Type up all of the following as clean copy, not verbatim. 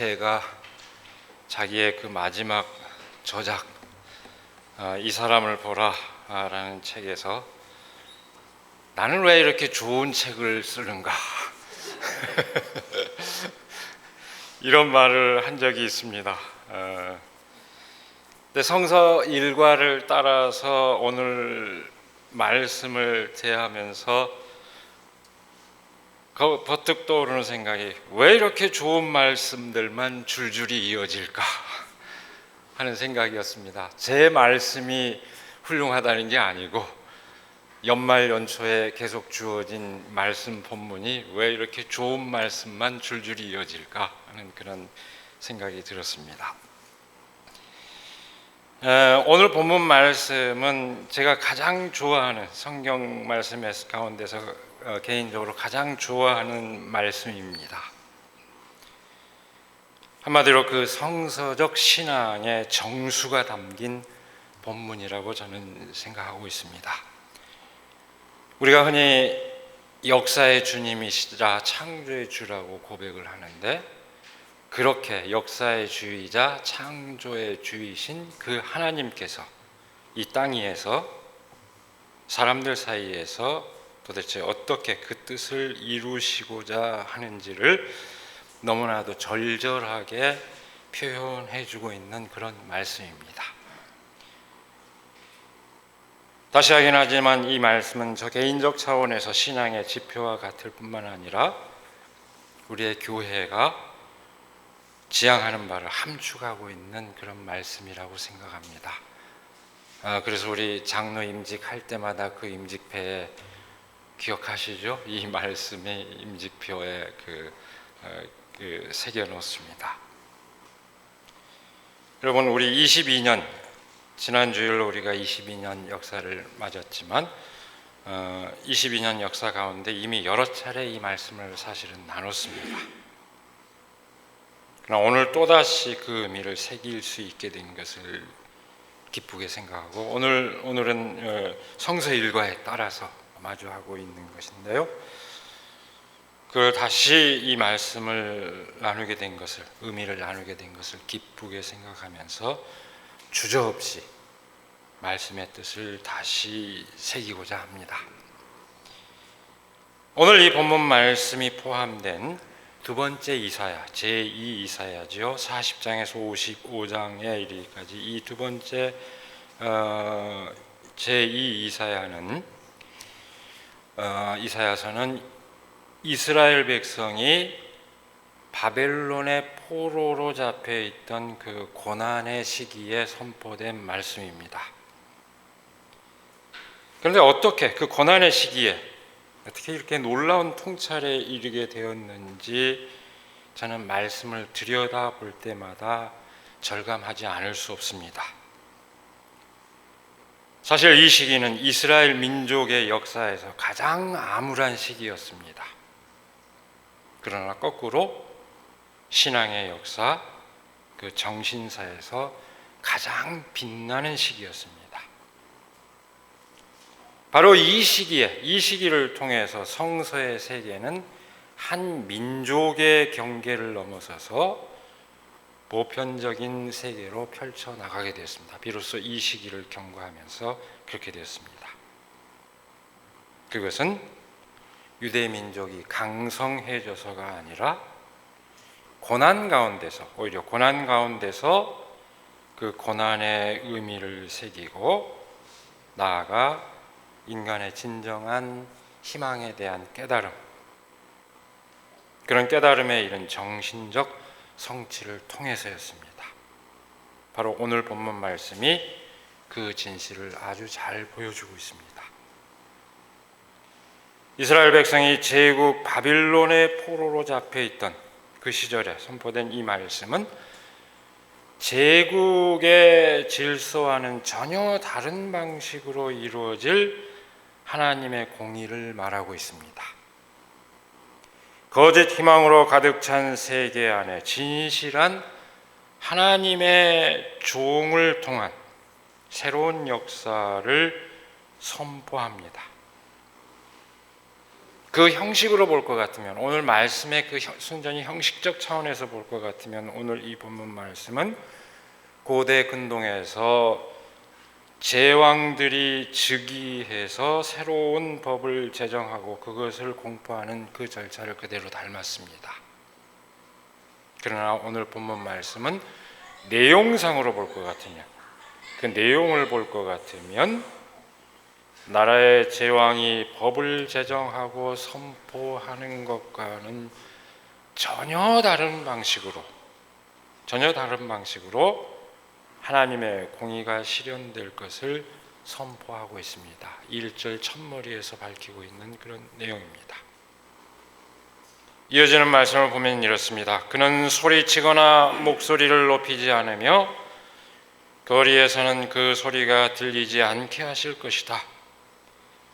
니체가 자기의 그 마지막 저작 이 사람을 보라라는 책에서 나는 왜 이렇게 좋은 책을 쓰는가 이런 말을 한 적이 있습니다. 근데 성서 일과를 따라서 오늘 말씀을 대하면서 버뜩 떠오르는 생각이 왜 이렇게 좋은 말씀들만 줄줄이 이어질까 하는 생각이었습니다. 제 말씀이 훌륭하다는 게 아니고 연말 연초에 계속 주어진 말씀 본문이 왜 이렇게 좋은 말씀만 줄줄이 이어질까 하는 그런 생각이 들었습니다. 오늘 본문 말씀은 제가 가장 좋아하는 성경 말씀 가운데서 개인적으로 가장 좋아하는 말씀입니다. 한마디로 그 성서적 신앙의 정수가 담긴 본문이라고 저는 생각하고 있습니다. 우리가 흔히 역사의 주님이시라 창조의 주라고 고백을 하는데 그렇게 역사의 주이자 창조의 주이신 그 하나님께서 이 땅 위에서 사람들 사이에서 도대체 어떻게 그 뜻을 이루시고자 하는지를 너무나도 절절하게 표현해 주고 있는 그런 말씀입니다. 다시 하긴 하지만 이 말씀은 저 개인적 차원에서 신앙의 지표와 같을 뿐만 아니라 우리의 교회가 지향하는 바를 함축하고 있는 그런 말씀이라고 생각합니다. 그래서 우리 장로 임직할 때마다 그 임직패에 기억하시죠? 이 말씀이 임직표에 새겨 놓습니다. 여러분, 우리 22년 지난 주일로 우리가 22년 역사를 맞았지만 22년 역사 가운데 이미 여러 차례 이 말씀을 사실은 나눴습니다. 그러나 오늘 또다시 그 의미를 새길 수 있게 된 것을 기쁘게 생각하고 오늘은 성서 일과에 따라서 마주하고 있는 것인데요. 그걸 다시 이 말씀을 나누게 된 것을, 의미를 나누게 된 것을 기쁘게 생각하면서 주저없이 말씀의 뜻을 다시 새기고자 합니다. 오늘 이 본문 말씀이 포함된 두 번째 이사야, 제2 이사야죠. 40장에서 55장에 이르기까지 이 두 번째 제2 이사야서는 이스라엘 백성이 바벨론의 포로로 잡혀 있던 그 고난의 시기에 선포된 말씀입니다. 그런데 어떻게 그 고난의 시기에 어떻게 이렇게 놀라운 통찰에 이르게 되었는지 저는 말씀을 들여다볼 때마다 절감하지 않을 수 없습니다. 사실 이 시기는 이스라엘 민족의 역사에서 가장 암울한 시기였습니다. 그러나 거꾸로 신앙의 역사, 그 정신사에서 가장 빛나는 시기였습니다. 바로 이 시기를 통해서 성서의 세계는 한 민족의 경계를 넘어서서 보편적인 세계로 펼쳐나가게 되었습니다. 비로소 이 시기를 경과하면서 그렇게 되었습니다. 그것은 유대 민족이 강성해져서가 아니라 오히려 고난 가운데서 그 고난의 의미를 새기고 나아가 인간의 진정한 희망에 대한 깨달음, 그런 깨달음에 이른 정신적 성취를 통해서였습니다. 바로 오늘 본문 말씀이 그 진실을 아주 잘 보여주고 있습니다. 이스라엘 백성이 제국 바빌론의 포로로 잡혀있던 그 시절에 선포된 이 말씀은 제국의 질서와는 전혀 다른 방식으로 이루어질 하나님의 공의를 말하고 있습니다. 거짓 희망으로 가득 찬 세계 안에 진실한 하나님의 종을 통한 새로운 역사를 선포합니다. 그 형식으로 볼 것 같으면, 오늘 말씀의 그 순전히 형식적 차원에서 볼 것 같으면, 오늘 이 본문 말씀은 고대 근동에서 제왕들이 즉위해서 새로운 법을 제정하고 그것을 공포하는 그 절차를 그대로 닮았습니다. 그러나 오늘 본문 말씀은 내용상으로 볼 것 같으면, 그 내용을 볼 것 같으면 나라의 제왕이 법을 제정하고 선포하는 것과는 전혀 다른 방식으로 하나님의 공의가 실현될 것을 선포하고 있습니다. 1절 첫머리에서 밝히고 있는 그런 내용입니다. 이어지는 말씀을 보면 이렇습니다. 그는 소리치거나 목소리를 높이지 않으며 거리에서는 그 소리가 들리지 않게 하실 것이다.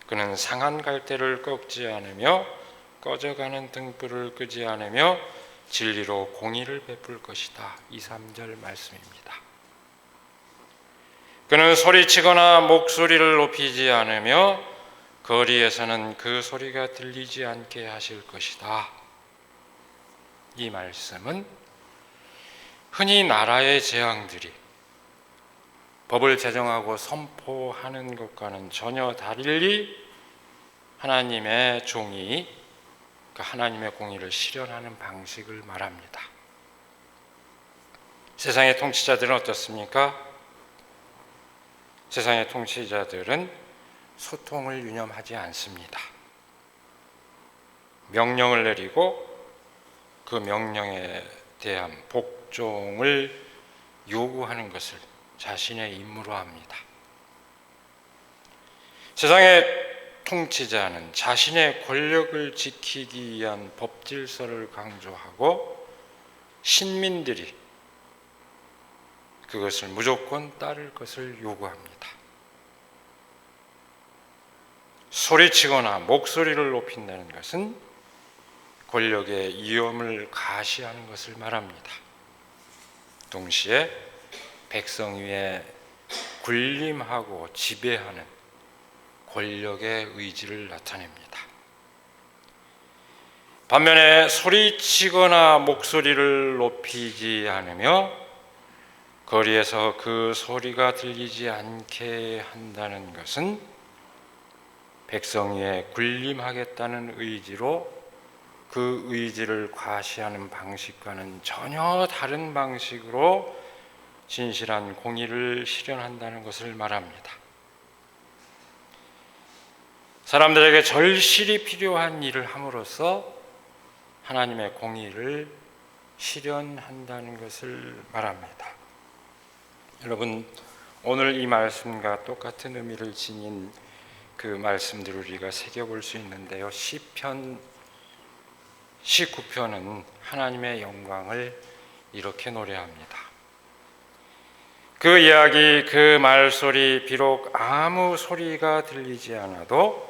그는 상한 갈대를 꺾지 않으며 꺼져가는 등불을 끄지 않으며 진리로 공의를 베풀 것이다. 2, 3절 말씀입니다. 그는 소리치거나 목소리를 높이지 않으며 거리에서는 그 소리가 들리지 않게 하실 것이다. 이 말씀은 흔히 나라의 제왕들이 법을 제정하고 선포하는 것과는 전혀 달리 하나님의 종이 그 하나님의 공의를 실현하는 방식을 말합니다. 세상의 통치자들은 어떻습니까? 세상의 통치자들은 소통을 유념하지 않습니다. 명령을 내리고 그 명령에 대한 복종을 요구하는 것을 자신의 임무로 합니다. 세상의 통치자는 자신의 권력을 지키기 위한 법 질서를 강조하고 신민들이 그것을 무조건 따를 것을 요구합니다. 소리치거나 목소리를 높인다는 것은 권력의 위험을 가시하는 것을 말합니다. 동시에 백성 위에 군림하고 지배하는 권력의 의지를 나타냅니다. 반면에 소리치거나 목소리를 높이지 않으며 거리에서 그 소리가 들리지 않게 한다는 것은 백성 위에 군림하겠다는 의지로 그 의지를 과시하는 방식과는 전혀 다른 방식으로 진실한 공의를 실현한다는 것을 말합니다. 사람들에게 절실히 필요한 일을 함으로써 하나님의 공의를 실현한다는 것을 말합니다. 여러분, 오늘 이 말씀과 똑같은 의미를 지닌 그 말씀들을 우리가 새겨볼 수 있는데요. 시편 19편은 하나님의 영광을 이렇게 노래합니다. 그 이야기, 그 말소리, 비록 아무 소리가 들리지 않아도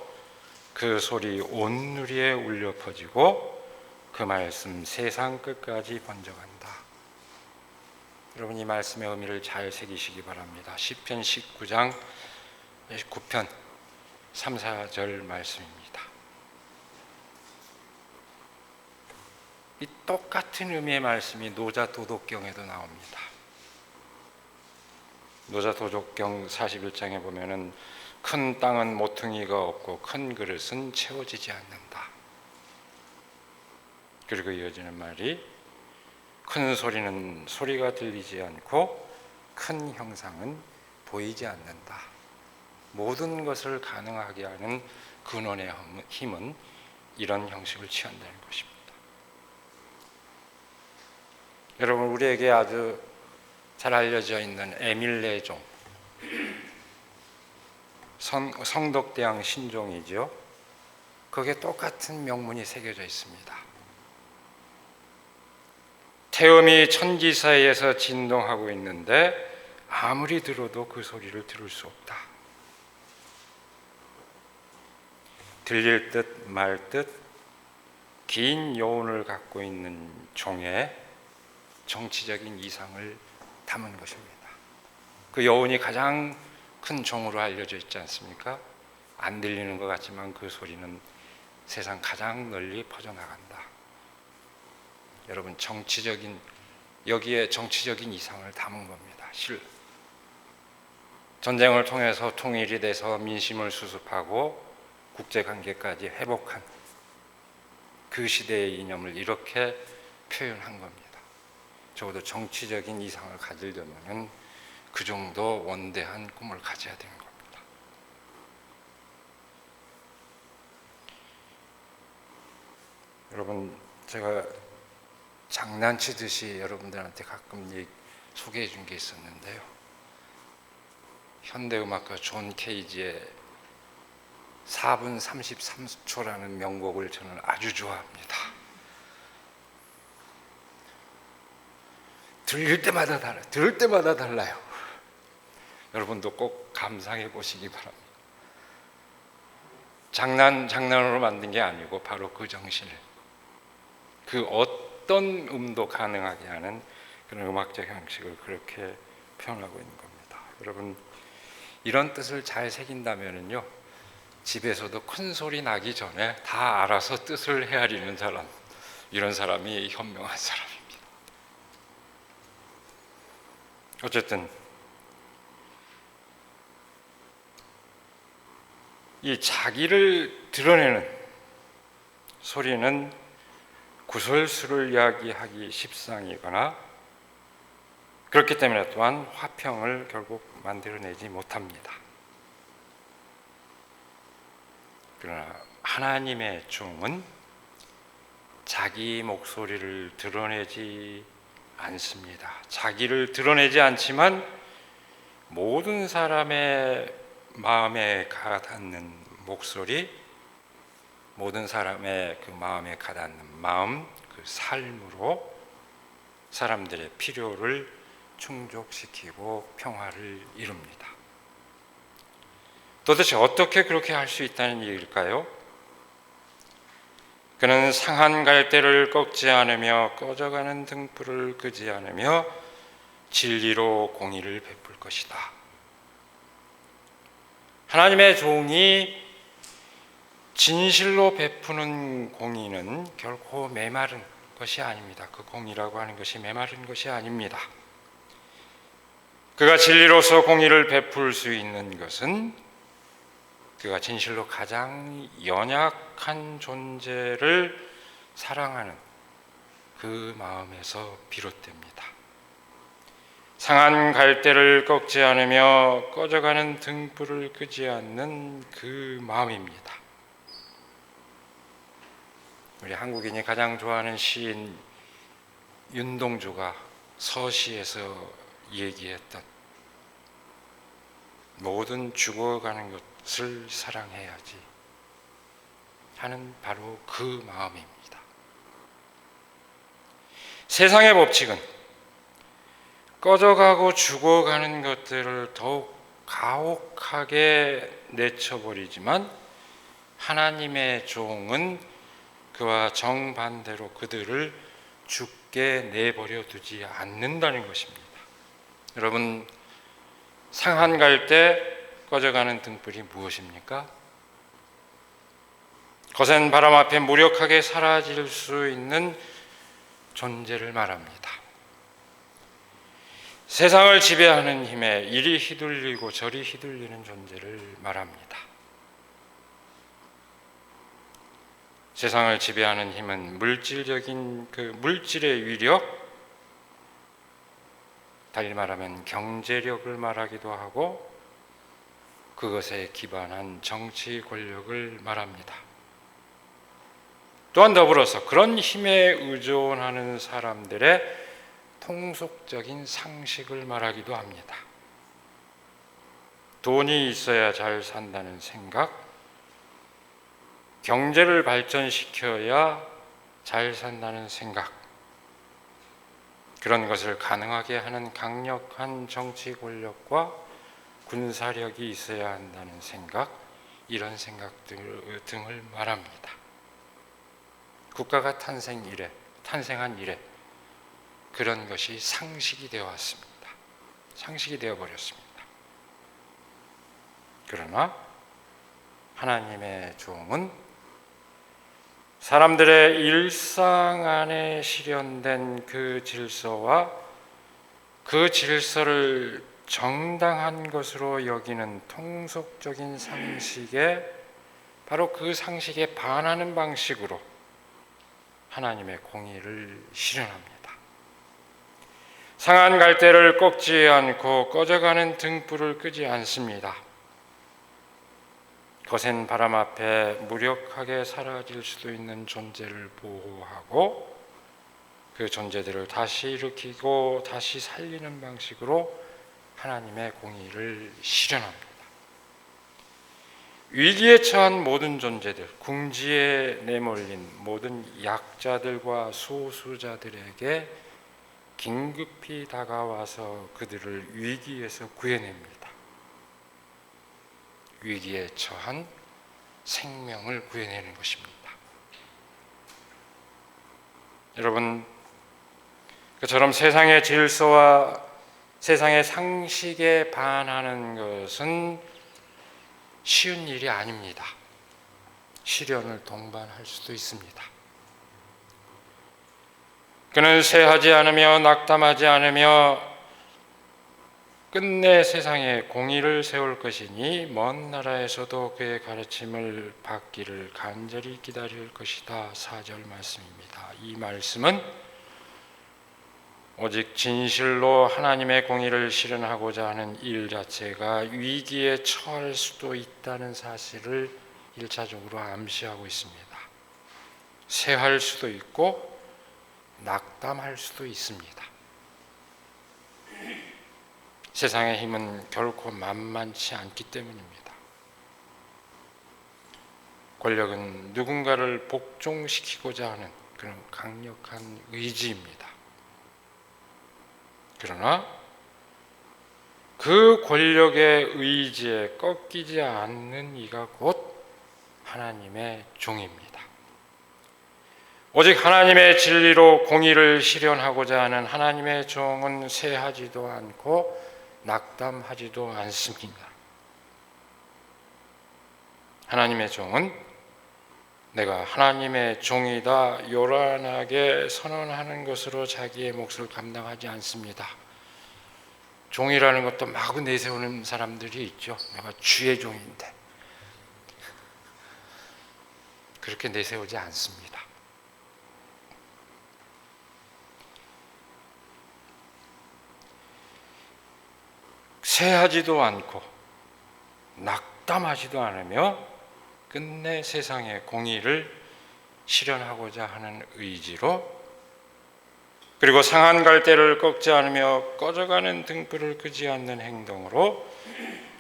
그 소리 온 누리에 울려 퍼지고 그 말씀 세상 끝까지 번져간다. 여러분, 이 말씀의 의미를 잘 새기시기 바랍니다. 시편 19장 9편 3, 4절 말씀입니다. 이 똑같은 의미의 말씀이 노자도덕경에도 나옵니다. 노자도덕경 41장에 보면은 큰 땅은 모퉁이가 없고 큰 그릇은 채워지지 않는다. 그리고 이어지는 말이 큰 소리는 소리가 들리지 않고 큰 형상은 보이지 않는다. 모든 것을 가능하게 하는 근원의 힘은 이런 형식을 취한다는 것입니다. 여러분, 우리에게 아주 잘 알려져 있는 에밀 레종, 성덕대왕 신종이죠. 거기에 똑같은 명문이 새겨져 있습니다. 태음이 천지 사이에서 진동하고 있는데 아무리 들어도 그 소리를 들을 수 없다. 들릴 듯 말 듯 긴 여운을 갖고 있는 종의 정치적인 이상을 담은 것입니다. 그 여운이 가장 큰 종으로 알려져 있지 않습니까? 안 들리는 것 같지만 그 소리는 세상 가장 널리 퍼져나간다. 여러분, 여기에 정치적인 이상을 담은 겁니다. 전쟁을 통해서 통일이 돼서 민심을 수습하고 국제관계까지 회복한 그 시대의 이념을 이렇게 표현한 겁니다. 적어도 정치적인 이상을 가지려면 그 정도 원대한 꿈을 가져야 되는 겁니다. 여러분, 제가 장난치듯이 여러분들한테 가끔 소개해 준 게 있었는데요. 현대음악가 존 케이지의 4분 33초라는 명곡을 저는 아주 좋아합니다. 들을 때마다 달라요. 여러분도 꼭 감상해 보시기 바랍니다. 장난으로 만든 게 아니고 바로 그 정신을, 그 어떤 음도 가능하게 하는 그런 음악적 형식을 그렇게 표현하고 있는 겁니다. 여러분, 이런 뜻을 잘 새긴다면요, 집에서도 큰 소리 나기 전에 다 알아서 뜻을 헤아리는 사람, 이런 사람이 현명한 사람입니다. 어쨌든 이 자기를 드러내는 소리는 구설수를 이야기하기 십상이거나 그렇기 때문에 또한 화평을 결국 만들어내지 못합니다. 그러나 하나님의 종은 자기 목소리를 드러내지 않습니다. 자기를 드러내지 않지만 모든 사람의 마음에 가닿는 목소리, 모든 사람의 그 마음에 가닿는 마음, 그 삶으로 사람들의 필요를 충족시키고 평화를 이룹니다. 도대체 어떻게 그렇게 할 수 있다는 얘기일까요? 그는 상한 갈대를 꺾지 않으며 꺼져가는 등불을 끄지 않으며 진리로 공의를 베풀 것이다. 하나님의 종이 진실로 베푸는 공의는 결코 메마른 것이 아닙니다. 그 공의라고 하는 것이 메마른 것이 아닙니다. 그가 진리로서 공의를 베풀 수 있는 것은 그가 진실로 가장 연약한 존재를 사랑하는 그 마음에서 비롯됩니다. 상한 갈대를 꺾지 않으며 꺼져가는 등불을 끄지 않는 그 마음입니다. 우리 한국인이 가장 좋아하는 시인 윤동주가 서시에서 얘기했던 모든 죽어가는 것을 사랑해야지 하는 바로 그 마음입니다. 세상의 법칙은 꺼져가고 죽어가는 것들을 더욱 가혹하게 내쳐버리지만 하나님의 종은 그와 정반대로 그들을 죽게 내버려 두지 않는다는 것입니다. 여러분, 상한 갈대, 꺼져가는 등불이 무엇입니까? 거센 바람 앞에 무력하게 사라질 수 있는 존재를 말합니다. 세상을 지배하는 힘에 이리 휘둘리고 저리 휘둘리는 존재를 말합니다. 세상을 지배하는 힘은 물질적인 그 물질의 위력, 달리 말하면 경제력을 말하기도 하고 그것에 기반한 정치 권력을 말합니다. 또한 더불어서 그런 힘에 의존하는 사람들의 통속적인 상식을 말하기도 합니다. 돈이 있어야 잘 산다는 생각, 경제를 발전시켜야 잘 산다는 생각, 그런 것을 가능하게 하는 강력한 정치 권력과 군사력이 있어야 한다는 생각, 이런 생각들 등을 말합니다. 국가가 탄생한 이래 그런 것이 상식이 되어 왔습니다. 상식이 되어 버렸습니다. 그러나 하나님의 종은 사람들의 일상 안에 실현된 그 질서와 그 질서를 정당한 것으로 여기는 통속적인 상식에, 바로 그 상식에 반하는 방식으로 하나님의 공의를 실현합니다. 상한 갈대를 꺾지 않고 꺼져가는 등불을 끄지 않습니다. 거센 바람 앞에 무력하게 사라질 수도 있는 존재를 보호하고 그 존재들을 다시 일으키고 다시 살리는 방식으로 하나님의 공의를 실현합니다. 위기에 처한 모든 존재들, 궁지에 내몰린 모든 약자들과 소수자들에게 긴급히 다가와서 그들을 위기에서 구해냅니다. 위기에 처한 생명을 구해내는 것입니다. 여러분, 그처럼 세상의 질서와 세상의 상식에 반하는 것은 쉬운 일이 아닙니다. 시련을 동반할 수도 있습니다. 그는 쇠하지 않으며 낙담하지 않으며 끝내 세상에 공의를 세울 것이니 먼 나라에서도 그의 가르침을 받기를 간절히 기다릴 것이다. 4절 말씀입니다. 이 말씀은 오직 진실로 하나님의 공의를 실현하고자 하는 일 자체가 위기에 처할 수도 있다는 사실을 1차적으로 암시하고 있습니다. 쇠할 수도 있고 낙담할 수도 있습니다. 세상의 힘은 결코 만만치 않기 때문입니다. 권력은 누군가를 복종시키고자 하는 그런 강력한 의지입니다. 그러나 그 권력의 의지에 꺾이지 않는 이가 곧 하나님의 종입니다. 오직 하나님의 진리로 공의를 실현하고자 하는 하나님의 종은 쇠하지도 않고 낙담하지도 않습니다. 하나님의 종은 내가 하나님의 종이다 요란하게 선언하는 것으로 자기의 몫을 감당하지 않습니다. 종이라는 것도 마구 내세우는 사람들이 있죠. 내가 주의 종인데. 그렇게 내세우지 않습니다. 쇠하지도 않고 낙담하지도 않으며 끝내 세상의 공의를 실현하고자 하는 의지로, 그리고 상한 갈대를 꺾지 않으며 꺼져가는 등불을 끄지 않는 행동으로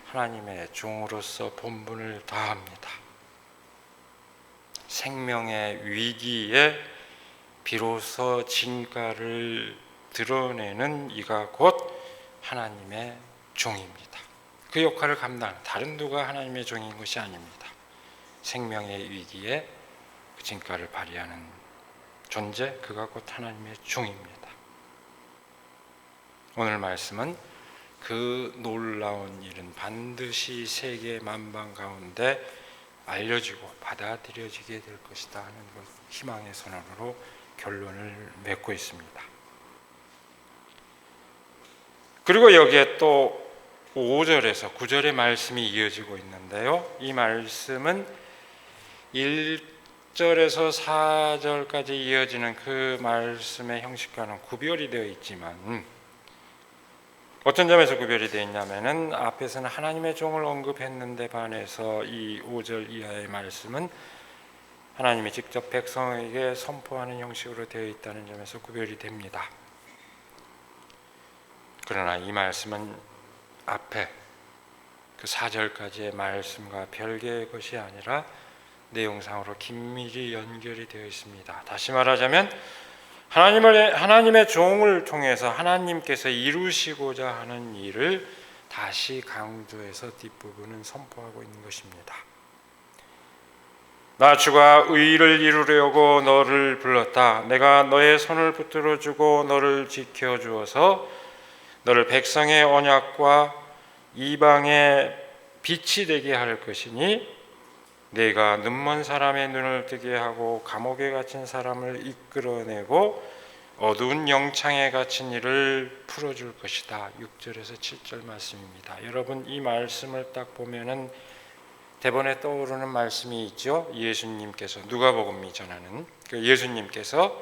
하나님의 종으로서 본분을 다합니다. 생명의 위기에 비로소 진가를 드러내는 이가 곧 하나님의 종입니다. 그 역할을 감당하는 다른 누가 하나님의 종인 것이 아닙니다. 생명의 위기에 그 진가를 발휘하는 존재, 그가 곧 하나님의 종입니다. 오늘 말씀은 그 놀라운 일은 반드시 세계 만방 가운데 알려지고 받아들여지게 될 것이다 하는 희망의 선언으로 결론을 맺고 있습니다. 그리고 여기에 또 5절에서 9절의 말씀이 이어지고 있는데요. 이 말씀은 1절에서 4절까지 이어지는 그 말씀의 형식과는 구별이 되어 있지만, 어떤 점에서 구별이 되어 있냐면은 앞에서는 하나님의 종을 언급했는데 반해서 이 5절 이하의 말씀은 하나님이 직접 백성에게 선포하는 형식으로 되어 있다는 점에서 구별이 됩니다. 그러나 이 말씀은 앞에 그 4절까지의 말씀과 별개의 것이 아니라 내용상으로 긴밀히 연결이 되어 있습니다. 다시 말하자면 하나님의 종을 통해서 하나님께서 이루시고자 하는 일을 다시 강조해서 뒷부분은 선포하고 있는 것입니다. 나 주가 의를 이루려고 너를 불렀다. 내가 너의 손을 붙들어 주고 너를 지켜 주어서 너를 백성의 언약과 이방의 빛이 되게 할 것이니 내가 눈먼 사람의 눈을 뜨게 하고 감옥에 갇힌 사람을 이끌어내고 어두운 영창에 갇힌 이를 풀어줄 것이다. 6절에서 7절 말씀입니다. 여러분, 이 말씀을 딱 보면은 대본에 떠오르는 말씀이 있죠. 예수님께서, 누가복음이 전하는 그 예수님께서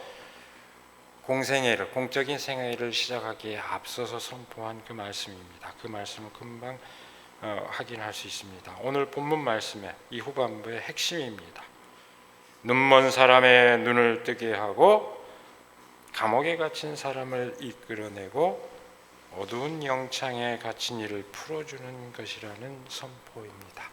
공생애를, 공적인 생애를 시작하기에 앞서서 선포한 그 말씀입니다. 그 말씀을 금방 확인할 수 있습니다. 오늘 본문 말씀의 이 후반부의 핵심입니다. 눈먼 사람의 눈을 뜨게 하고 감옥에 갇힌 사람을 이끌어내고 어두운 영창에 갇힌 이를 풀어주는 것이라는 선포입니다.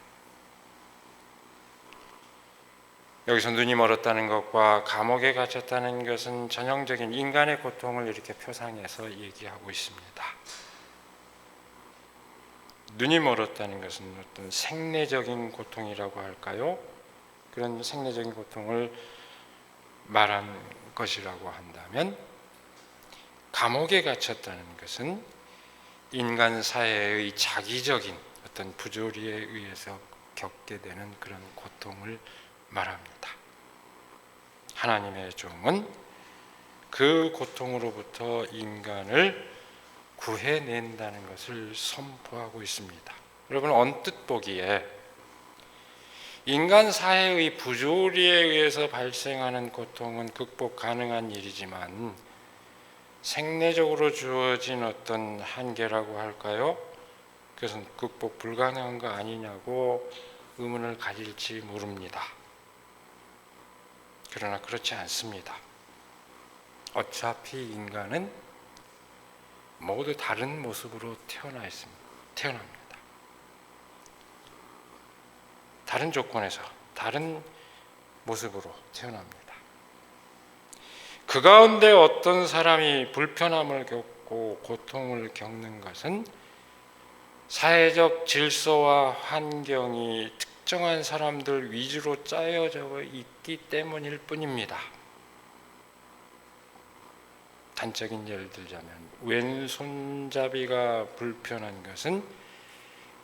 여기서 눈이 멀었다는 것과 감옥에 갇혔다는 것은 전형적인 인간의 고통을 이렇게 표상해서 얘기하고 있습니다. 눈이 멀었다는 것은 어떤 생내적인 고통이라고 할까요? 그런 생내적인 고통을 말한 것이라고 한다면, 감옥에 갇혔다는 것은 인간 사회의 자기적인 어떤 부조리에 의해서 겪게 되는 그런 고통을 말합니다. 하나님의 종은 그 고통으로부터 인간을 구해낸다는 것을 선포하고 있습니다. 여러분, 언뜻 보기에 인간 사회의 부조리에 의해서 발생하는 고통은 극복 가능한 일이지만 생내적으로 주어진 어떤 한계라고 할까요? 그것은 극복 불가능한 거 아니냐고 의문을 가질지 모릅니다. 그러나 그렇지 않습니다. 어차피 인간은 모두 다른 모습으로 태어납니다. 다른 조건에서 다른 모습으로 태어납니다. 그 가운데 어떤 사람이 불편함을 겪고 고통을 겪는 것은 사회적 질서와 환경이 특정한 사람들 위주로 짜여져 있기 때문일 뿐입니다. 단적인 예를 들자면 왼손잡이가 불편한 것은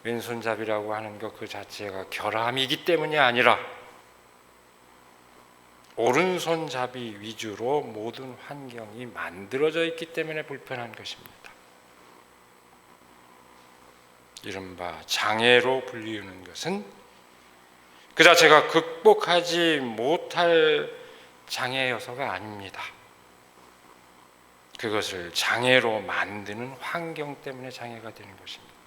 왼손잡이라고 하는 것 그 자체가 결함이기 때문이 아니라 오른손잡이 위주로 모든 환경이 만들어져 있기 때문에 불편한 것입니다. 이른바 장애로 불리우는 것은 그 자체가 극복하지 못할 장애 요소가 아닙니다. 그것을 장애로 만드는 환경 때문에 장애가 되는 것입니다.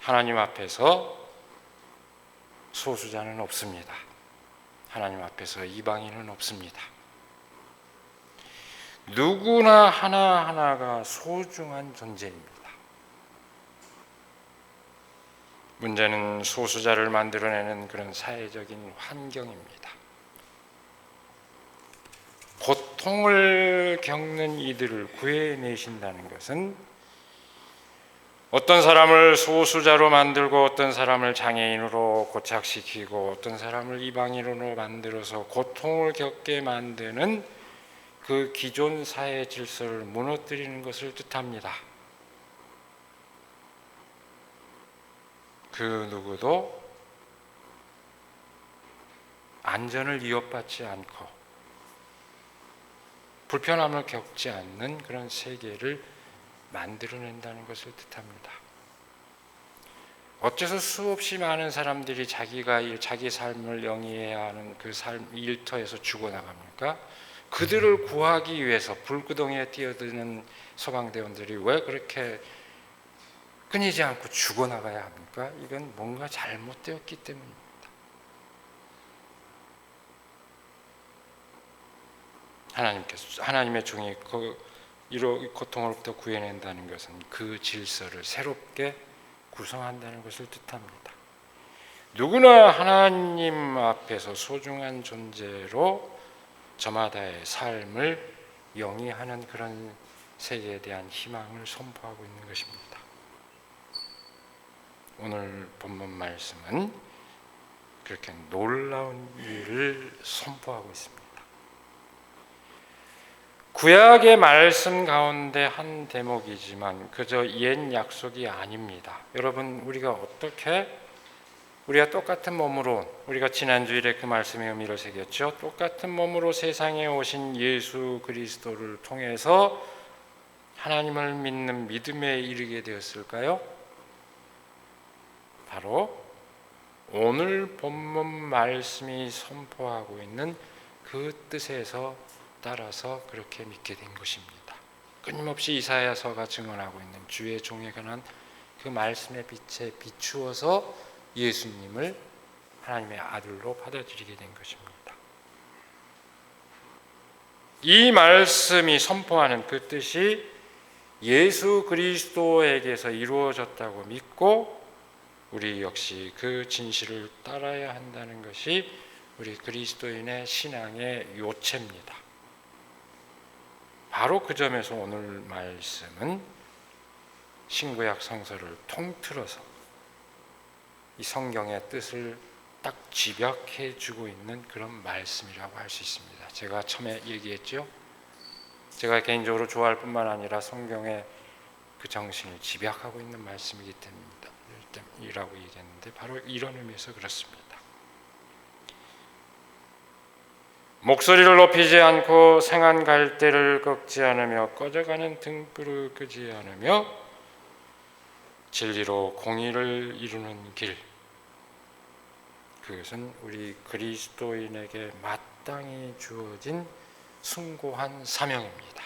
하나님 앞에서 소수자는 없습니다. 하나님 앞에서 이방인은 없습니다. 누구나 하나하나가 소중한 존재입니다. 문제는 소수자를 만들어내는 그런 사회적인 환경입니다. 고통을 겪는 이들을 구해내신다는 것은 어떤 사람을 소수자로 만들고 어떤 사람을 장애인으로 고착시키고 어떤 사람을 이방인으로 만들어서 고통을 겪게 만드는 그 기존 사회 질서를 무너뜨리는 것을 뜻합니다. 그 누구도 안전을 위협받지 않고 불편함을 겪지 않는 그런 세계를 만들어낸다는 것을 뜻합니다. 어째서 수없이 많은 사람들이 자기 삶을 영위해야 하는 그 삶 일터에서 죽어나갑니까? 그들을 구하기 위해서 불구덩이에 뛰어드는 소방대원들이 왜 그렇게 끊이지 않고 죽어나가야 합니까? 이건 뭔가 잘못되었기 때문입니다. 하나님의 종이 이런 고통으로부터 구해낸다는 것은 그 질서를 새롭게 구성한다는 것을 뜻합니다. 누구나 하나님 앞에서 소중한 존재로 저마다의 삶을 영위하는 그런 세계에 대한 희망을 선포하고 있는 것입니다. 오늘 본문 말씀은 그렇게 놀라운 일을 선포하고 있습니다. 구약의 말씀 가운데 한 대목이지만 그저 옛 약속이 아닙니다. 여러분, 우리가 어떻게 우리가 똑같은 몸으로, 우리가 지난주일에 그 말씀의 의미를 새겼죠. 똑같은 몸으로 세상에 오신 예수 그리스도를 통해서 하나님을 믿는 믿음에 이르게 되었을까요? 바로 오늘 본문 말씀이 선포하고 있는 그 뜻에서 따라서 그렇게 믿게 된 것입니다. 끊임없이 이사야서가 증언하고 있는 주의 종에 관한 그 말씀의 빛에 비추어서 예수님을 하나님의 아들로 받아들이게 된 것입니다. 이 말씀이 선포하는 그 뜻이 예수 그리스도에게서 이루어졌다고 믿고 우리 역시 그 진실을 따라야 한다는 것이 우리 그리스도인의 신앙의 요체입니다. 바로 그 점에서 오늘 말씀은 신구약 성서를 통틀어서 이 성경의 뜻을 딱 집약해 주고 있는 그런 말씀이라고 할 수 있습니다. 제가 처음에 얘기했죠. 제가 개인적으로 좋아할 뿐만 아니라 성경의 그 정신을 집약하고 있는 말씀이기 때문이라고 얘기했는데 바로 이런 의미에서 그렇습니다. 목소리를 높이지 않고 상한 갈대를 꺾지 않으며 꺼져가는 등불을 끄지 않으며 진리로 공의를 이루는 길, 그것은 우리 그리스도인에게 마땅히 주어진 숭고한 사명입니다.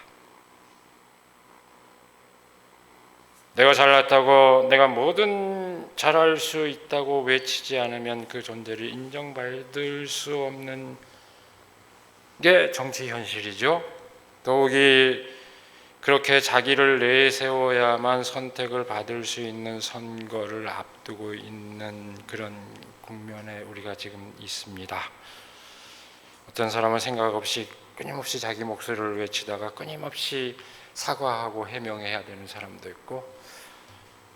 내가 잘났다고, 내가 뭐든 잘할 수 있다고 외치지 않으면 그 존재를 인정받을 수 없는 게 정치 현실이죠. 더욱이 그렇게 자기를 내세워야만 선택을 받을 수 있는 선거를 앞두고 있는 그런 국면에 우리가 지금 있습니다. 어떤 사람은 생각 없이 끊임없이 자기 목소리를 외치다가 끊임없이 사과하고 해명해야 되는 사람도 있고,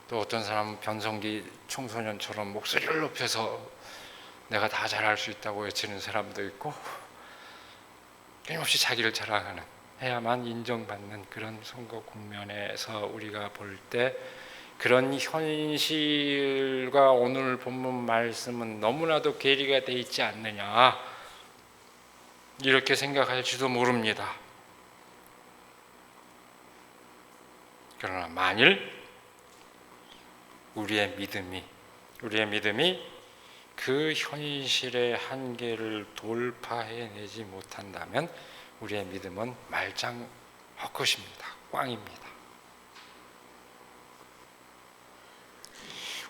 또 어떤 사람은 변성기 청소년처럼 목소리를 높여서 내가 다 잘할 수 있다고 외치는 사람도 있고, 끊임없이 자기를 자랑하는, 해야만 인정받는 그런 선거 국면에서 우리가 볼 때 그런 현실과 오늘 본문 말씀은 너무나도 괴리가 돼 있지 않느냐, 이렇게 생각할지도 모릅니다. 그러나 만일 우리의 믿음이 그 현실의 한계를 돌파해내지 못한다면 우리의 믿음은 말짱 헛것입니다. 꽝입니다.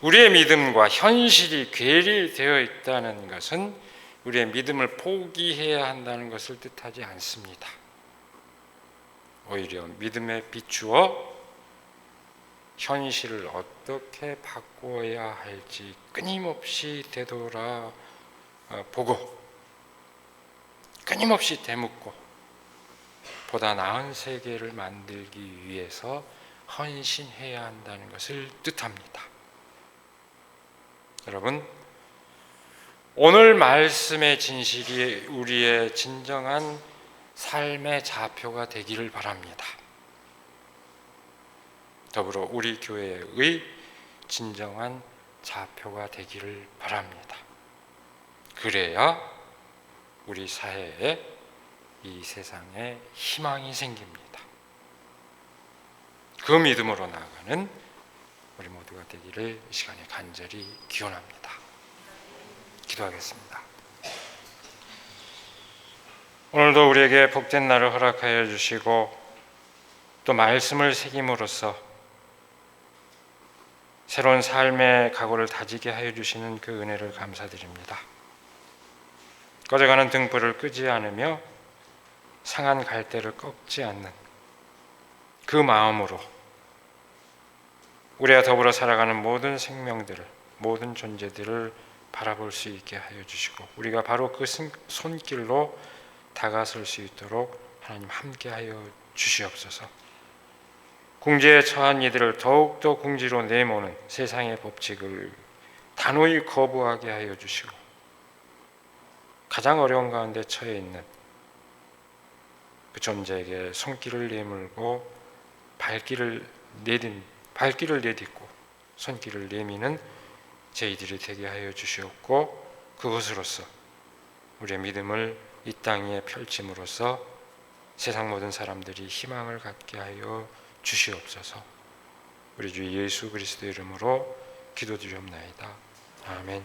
우리의 믿음과 현실이 괴리되어 있다는 것은 우리의 믿음을 포기해야 한다는 것을 뜻하지 않습니다. 오히려 믿음에 비추어 현실을 어떻게 바꿔야 할지 끊임없이 되돌아보고 끊임없이 되묻고 보다 나은 세계를 만들기 위해서 헌신해야 한다는 것을 뜻합니다. 여러분, 오늘 말씀의 진실이 우리의 진정한 삶의 좌표가 되기를 바랍니다. 더불어 우리 교회의 진정한 좌표가 되기를 바랍니다. 그래야 우리 사회에, 이 세상에 희망이 생깁니다. 그 믿음으로 나아가는 우리 모두가 되기를 이 시간에 간절히 기원합니다. 기도하겠습니다. 오늘도 우리에게 복된 날을 허락하여 주시고 또 말씀을 새김으로써 새로운 삶의 각오를 다지게 하여 주시는 그 은혜를 감사드립니다. 꺼져가는 등불을 끄지 않으며 상한 갈대를 꺾지 않는 그 마음으로 우리와 더불어 살아가는 모든 생명들을, 모든 존재들을 바라볼 수 있게 하여 주시고 우리가 바로 그 손길로 다가설 수 있도록 하나님 함께 하여 주시옵소서. 궁지에 처한 이들을 더욱더 궁지로 내모는 세상의 법칙을 단호히 거부하게 하여 주시고 가장 어려운 가운데 처해 있는 그 존재에게 손길을 내밀고 발길을 내딛고 손길을 내미는 저희들이 되게 하여 주시옵고, 그것으로서 우리의 믿음을 이 땅에 펼침으로써 세상 모든 사람들이 희망을 갖게 하여 주시옵소서. 우리 주 예수 그리스도의 이름으로 기도드리옵나이다. 아멘.